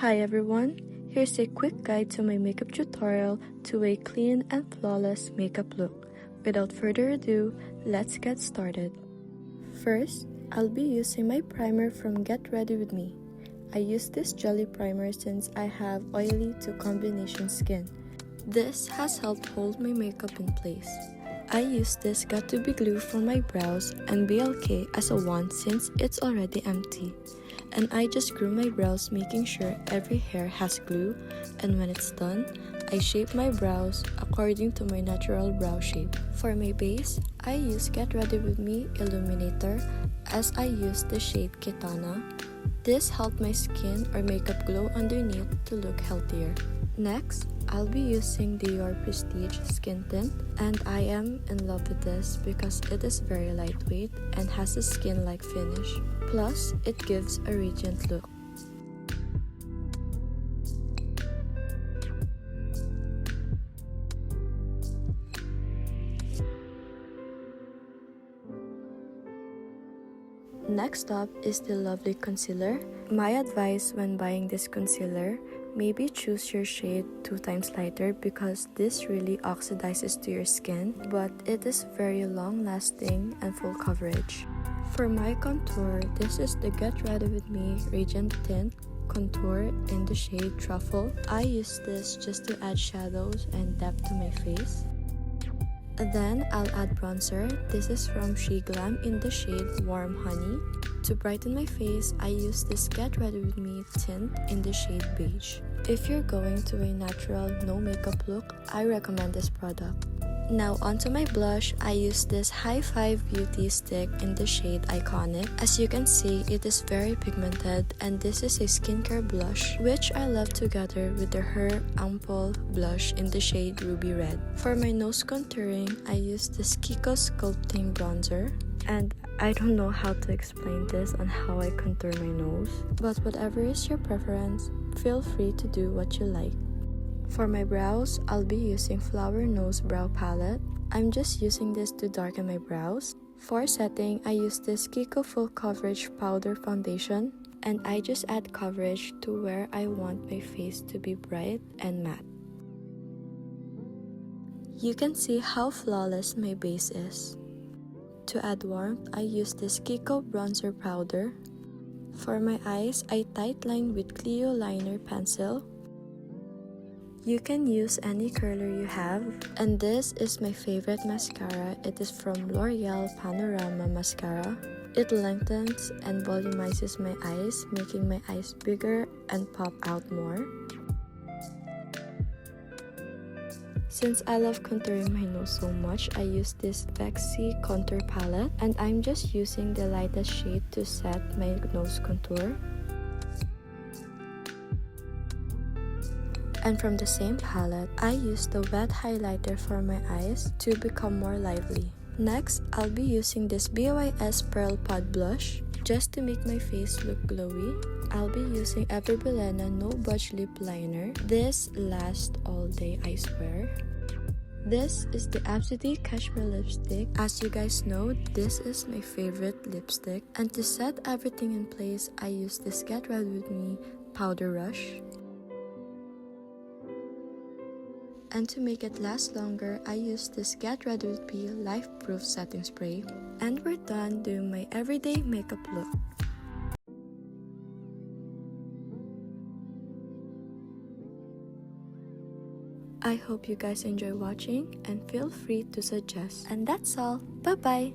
Hi everyone, here's a quick guide to my makeup tutorial to a clean and flawless makeup look. Without further ado, let's get started. First, I'll be using my primer from Get Ready With Me. I use this jelly primer since I have oily to combination skin. This has helped hold my makeup in place. I use this Got To Be glue for my brows and BLK as a wand since it's already empty. And I just grew my brows making sure every hair has glue, and when it's done, I shape my brows according to my natural brow shape. For my base, I use Get Ready With Me Illuminator as I use the shade Kitana. This helped my skin or makeup glow underneath to look healthier. Next, I'll be using the Dior Prestige Skin Tint, and I am in love with this because it is very lightweight and has a skin-like finish. Plus, it gives a radiant look. Next up is the lovely concealer. My advice when buying this concealer, maybe choose your shade 2 times lighter because this really oxidizes to your skin, but it is very long lasting and full coverage. For my contour, this is the Get Ready With Me Radiant Tint Contour in the shade Truffle. I use this just to add shadows and depth to my face. Then I'll add bronzer. This is from Glam in the shade Warm Honey. To brighten my face, I use this Get Ready With Me tint in the shade Beige. If you're going to a natural, no makeup look, I recommend this product. Now onto my blush, I use this High Five Beauty stick in the shade Iconic. As you can see, it is very pigmented and this is a skincare blush which I love together with the Her Ample blush in the shade Ruby Red. For my nose contouring, I use this Kiko Sculpting Bronzer. And I don't know how to explain this on how I contour my nose, but whatever is your preference, feel free to do what you like. For my brows, I'll be using Flower Nose Brow Palette. I'm just using this to darken my brows. For setting, I use this Kiko Full Coverage Powder Foundation, and I just add coverage to where I want my face to be bright and matte. You can see how flawless my base is. To add warmth, I use this Kiko Bronzer Powder. For my eyes, I tightline with Clio Liner Pencil. You can use any curler you have. And this is my favorite mascara. It is from L'Oreal Panorama Mascara. It lengthens and volumizes my eyes, making my eyes bigger and pop out more. Since I love contouring my nose so much, I use this Vexy Contour Palette, and I'm just using the lightest shade to set my nose contour. And from the same palette, I use the wet highlighter for my eyes to become more lively. Next, I'll be using this BYS Pearl Pod Blush just to make my face look glowy. I'll be using Everbilena No Budge Lip Liner. This lasts all day, I swear. This is the Absidy Cashmere Lipstick. As you guys know, this is my favorite lipstick. And to set everything in place, I use this Get Ready With Me Powder Rush. And to make it last longer, I use this Get Ready With Me Life Proof Setting Spray. And we're done doing my everyday makeup look. I hope you guys enjoy watching and feel free to suggest. And that's all. Bye bye!